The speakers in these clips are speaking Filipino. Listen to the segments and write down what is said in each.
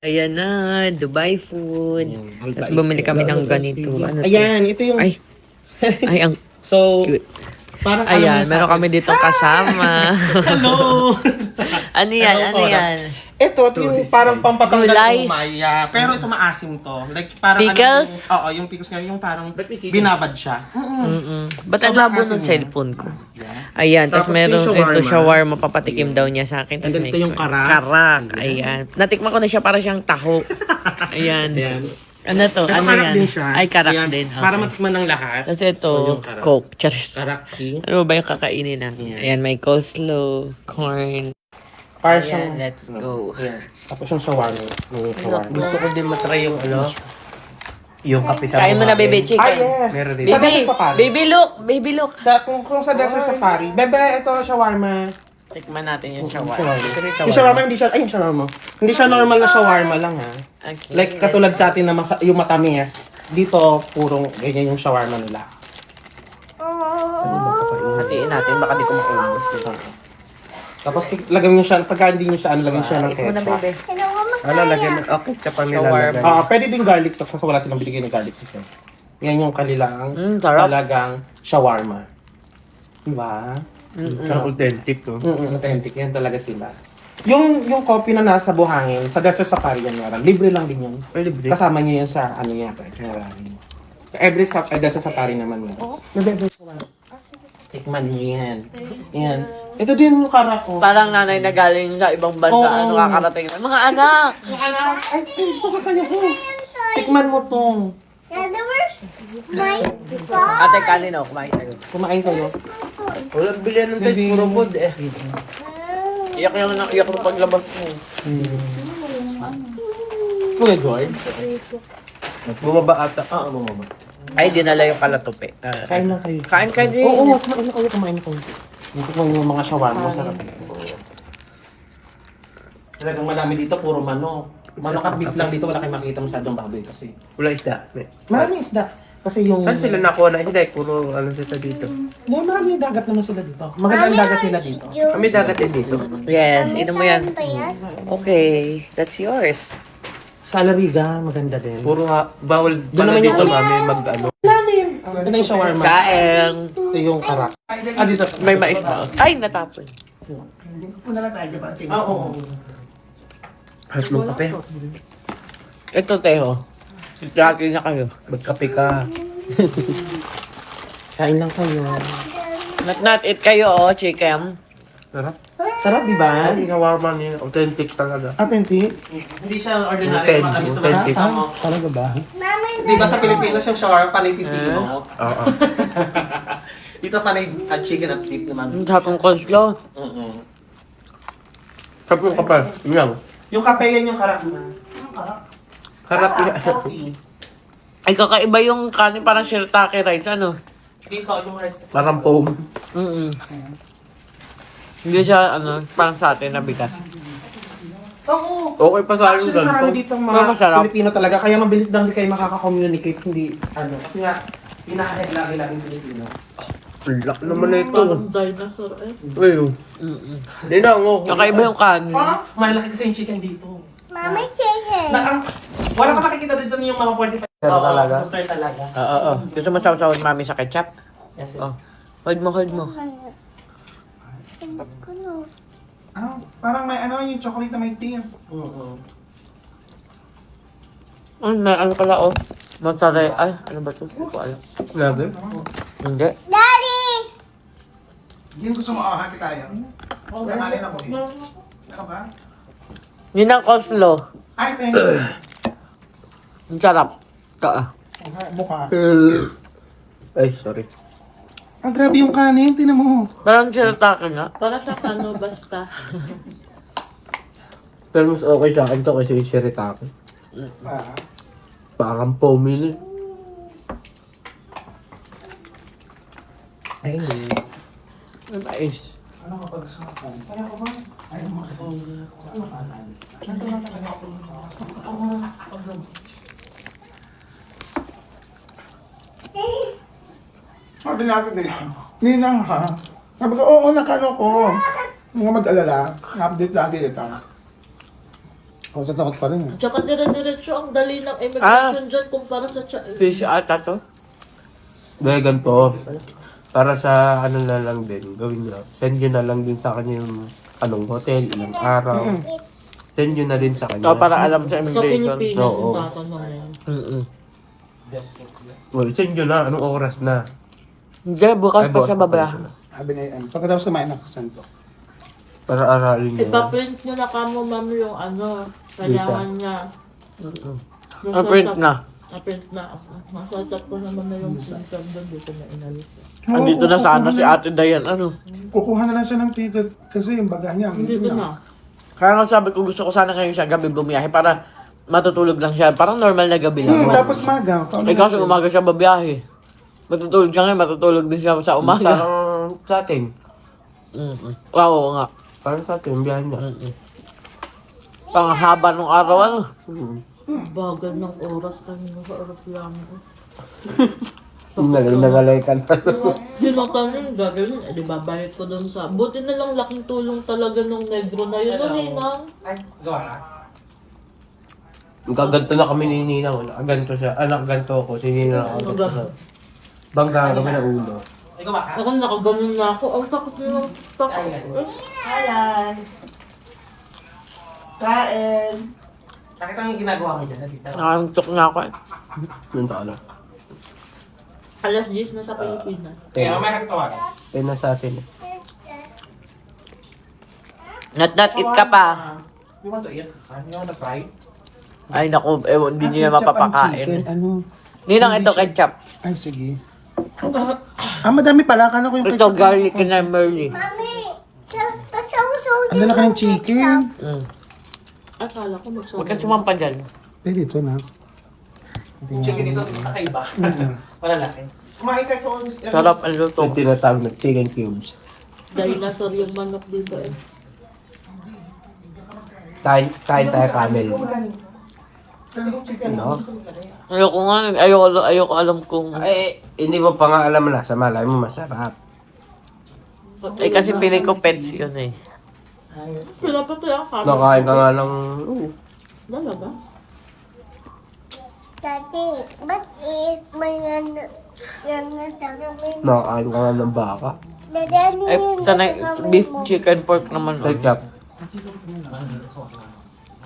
Ayan na, Dubai food. Tapos bumili kami ng ganito. Ano to? Ayan, ito yung... Ay, ang So, cute. parang Ayan, alam mo sa meron kami dito kasama. Hello! Ano yan? Hello, Ano Cora. yan? Ito yung parang pampatanggal Gulay. ng umaya. Pero ito maasim to. Like, parang Pickles? Oo, yung pickles nga, yung parang binabad siya. Ba't ang labo ng cellphone ko? Ayan, tapos Tapos meron yung ito shawarma. shawarma, papatikim daw niya sa akin. And Tapos then may ito yung karak. Karak, ayan. Natikman ko na siya para siyang taho. Ayan. Ayan. Ano to? Ito Ano karak yan? din siya. Ay, karak Ayan, din. Para Okay. matikman ng lahat. Tapos ito, yung karak. Coke. Charis. Karak king. Ano ba yung kakainin natin? Ayan, may coleslaw, corn. Para Ayan, siyang... let's go. Ayan. Tapos yung shawarma. Yung shawarma. Gusto ko din matry yung yung kape sa Kain mo na, baby chicken. Ah, yes! Meron din. Sa Baby, Desert Safari. baby look, baby look. Kung sa Desert Safari. Bebe, ito shawarma. Tikman natin yung shawarma. Yung shawarma hindi siya, ay yung shawarma. Hindi siya normal na shawarma lang ha. Okay. Like katulad sa atin na yung matamis. Dito, purong ganyan yung shawarma nila. Hatiin natin, baka di ko maubos. Tapos lagyan nyo siya, pagka hindi nyo siya, lagyan siya ng Tikman na, ketchup. baby. Ano, lagyan mo. Okay, kapag nilalagay. Pwede din garlic sauce kasi wala silang binigay ng garlic sauce. Yan yung kanilang Sarap. talagang shawarma. Diba? Ang authentic to. Authentic. Yan talaga sila. Yung coffee na nasa buhangin, sa Desert Safari yan meron. Libre lang din yun. Libre? Kasama niyo yun sa ano yata. Every stop ay Desert Safari naman yun. Nabebe ko lang. Tikman niyo yan. Yan. Ito din yung karak ko. Parang nanay na galing sa ibang bansa, Oo. ano kakarating. Mga anak! Yung anak, ay, ito ka sa'yo ko. Tikman mo to. Ate, kanino, kumain tayo. Kumain kayo. Walang bilhin ng test, puro food eh. Iyak yung paglabas mo. Kuya George. Bumaba ata. Mama. Ay, dinala yung kalatupi. Kain lang kayo. Kain ka din. Oo, kumain na kayo, kumain na kayo. Dito mo yung mga shawarma, masarap. Talagang marami dito, puro manok. Manok at beef lang dito, wala kayong makita masyadong baboy kasi. Wala isda. Maraming isda. Kasi yung... Saan sila nakuha na isda? Puro ano sila dito. No, maraming dagat naman sila dito. Magandang dagat nila dito. Kami dagat din dito. Yes, inom mo yan. Okay, that's yours. Sa Alariga, maganda din. Puro bawal Doon pala naman dito yung- mami mag-ano. Namin! Ito na yung shawarma. Kaeng. Ito yung karak. Dito. May mais na. Ay, natapon. Oo. Has mong kape. Ito, Teho. Lagi na kayo. Magkape ka. Kain lang kayo. Not it kayo, oh, chicken. Sarap. Sarap, di ba? Ang shawarma niya, authentic talaga. Authentic? Hindi siya ordinary. Matamis sa Authentic. Talaga ba? Di ba sa Pilipinas yung shawarma panay pipino? Oo. Dito panay at chicken at beef naman. Ang tapong coleslaw. Sarap yung kape. Yan. Yung kape yan yung karak na. Harap yan. Ay, kakaiba yung kanin, parang shirataki rice, ano? Dito yung rice. Parang foam. Hindi siya, ano, parang sa atin na bigat. Oo. Okay pa sa akin Actually, marami ganito. dito Pero mga masarap. Pilipino talaga. Kaya mabilis lang din kayo makaka-communicate. Hindi, ano. Kasi nga, pinaka-head lagi-laging Pilipino. Ang laki naman na ito. dinosaur, eh. Uy, hindi na ako. Kakaiba yung kanin. Malaki kasi yung chicken dito. Mama chicken. Wala ka makikita dito yung mga 45. Pero talaga? Booster talaga. Oo. Gusto mo sawsawan mami sa ketchup? Yes, Oh. Hold mo, hold mo. Parang may ano yung chocolate na may tea. May ano pala, oh. Mozzarella. Ay, ano ba ito? Hindi ko alam. Grabe. Hindi. Daddy! Hindi gusto mo ahati tayo. Nakalin ako eh. Ano ba? Yun ang coleslaw. Ay, thank you. Ang sarap. Ito, ah. Buka. Ay, sorry. Ang grabe yung kanin, tinan mo. Parang shirataki nga. Parang sa ano, basta. Pero mas okay sa akin to kasi yung shirataki. Parang foamy na. Ay, Nice. Ano kapag sa ako? Kaya ko ba? Ay, sabi natin din, Ninang ha? Sabi ko, oo, nakano ko. Mga mag-alala, update lagi ito. O, sa takot pa rin. Tsaka dire-diretso ang dali ng immigration dyan kumpara sa Fish ata to. Dahil ganito, para sa ano na lang din, gawin nyo. Send nyo na lang din sa kanya yung anong hotel, ilang araw. Send nyo na din sa kanya. So, para alam sa Sa immigration. Pilipinas Oo. yung tatanong na yan. Well, send nyo na, anong oras na. Hindi, bukas pa bukas siya pa babayaran. Sabi na yan. Pagkatapos kumain ako sa santo. Para aralin nyo. Ipaprint nyo na kamo, ma'am, yung ano, kailangan niya. Yung Print setup- na. Na-print na. Masatat ko naman na yung symptom doon, dito na inalis. Andito na sana si Ate Dayan. Ano? Kukuha na lang siya ng ticket kasi yung baga niya. Dito na. Kaya nga sabi ko gusto ko sana ngayon siya gabi bumiyahe para matutulog lang siya. Parang normal na gabi lang. Tapos maga. Eh kasi umaga siya babiyahe. Matutulog siya ngayon, matutulog din siya sa umaga. Parang sa atin. Oo nga. Parang sa atin, biyahe niya. Panghaba nung araw ano. Bagal ng oras kanina sa aeroplano. Nagalay ka na. Sinatanin, gagawin, di ba, balik ko dun sa... Buti na lang laking tulong talaga nung negro na yun. Ano, Ninang? Nakaganto na kami ni Ninang. Nakaganto siya. Nakaganto ako. Si Ninang ako. Bangga kami ng ulo. Ako nakaganon na ako. Ang takas na ng takas. Ayan. Kain. Nakita mo yung ginagawa ko dyan, dito. Nakaantok na ako eh. Nung taon na. Alas 10 na sa Pilipinas. Kaya may katawagan. Kaya na sa atin. Nat, eat ka pa. You want to eat? You want to try? Ay naku, ewan, hindi niya mapapakain. Ano? Ninang ito ketchup. Ay, sige. Madami pala. Akala ko yung Ito garlic and merly. Ang lalaki ng chicken. Akala ko Huwag kang magsabi. sumampa dyan. Pwede ito na. Chicken dito, kakaiba. Wala natin. Kumain ka ito. Sarap ang luto. Yung tinatawag na chicken cubes. Dinosaur yung manok dito eh. Kain tayo camel. No? Ayoko nga, ayoko alam kung... Hindi mo pa nga alam na. Sa malay mo masarap. Eh kasi piling ko pets yun eh. Wala pa tayo ang kami. Nakain ka nga ng... Lalabas. Daddy, ba't may yan na sabi mo? Nakain ka nga ng baka. Daddy, Eh, sanay, beef, chicken, pork naman. Oh. Ketchup.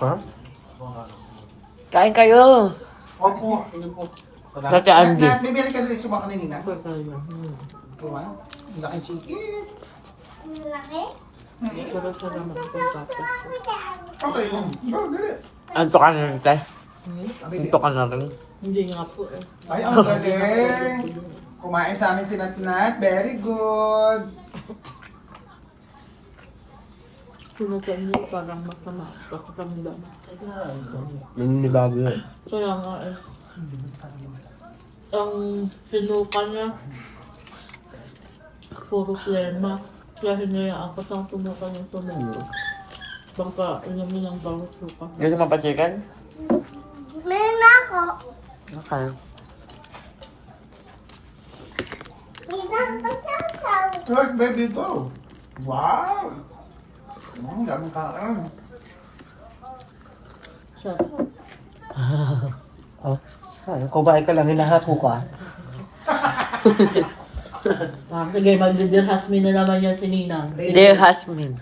Ha? Kain kayo. Opo. Dati Andy. Bibili ka dali sumakang nina. Kaya. Diba? Ang laking chicken. Laki? Sarap-sarap naman itong tapos. Okay. Oh, dali. Anto ka na rin, te. Anto ka na rin. Hindi nga po eh. Ay, ang galing. Kumain sa amin si Nat. Very good. Sinutan niyo parang masama. Pakiramdam. Naninibago yun. Kaya nga eh. Ang sinuka niya. Puro plema. Kaya hinayaan ko siyang tumuka ng tumuka. Bangka, alam mo lang bawat suka. Gusto mo pa chicken? Meron na ako. Okay. Minang pasasaw. Good, baby, go. Wow. Ang daming kain. Sarap. Kumain ka lang, hinahapo ka. Sige, magdidirhasmin na naman yan si Ninang. Dear Hasmin.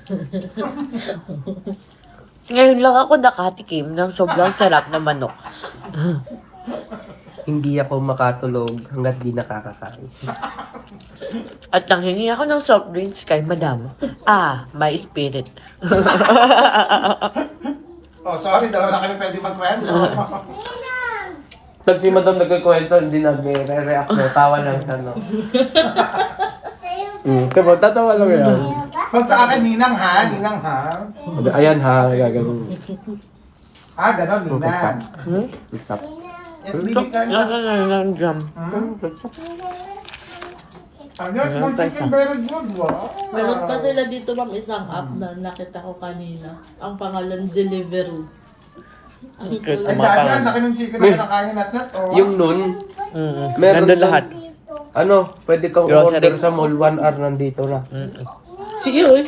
Ngayon lang ako nakatikim ng sobrang sarap na manok. Hindi ako makatulog hanggat di nakakakain. At nang hingi ako ng soft drinks kay Madam. My spirit. Oh, sorry, dalawa na kami pwede magkwento. Pag si Madam nagkikwento, hindi nag-react na. Tawa lang siya, no? Sa'yo Diba, tatawa lang yan. Pag sa akin, Ninang ha? Ninang ha? Ayan ha, gagawin. Ganon, Ninang. Stop. Yes, baby, ka na. Lang jam. Yes, more chicken, very good. Wow. Meron pa sila dito ma'am isang app na nakita ko kanina. Ang pangalan Deliveroo. Ang Okay, Ay, dati, ang laki ng chicken na kinakain natin. Oh. Yung nun, meron Nandun dun- lahat. Ano, pwede kang Grocery. order sa mall, 1 hour nandito na. Si Iyo,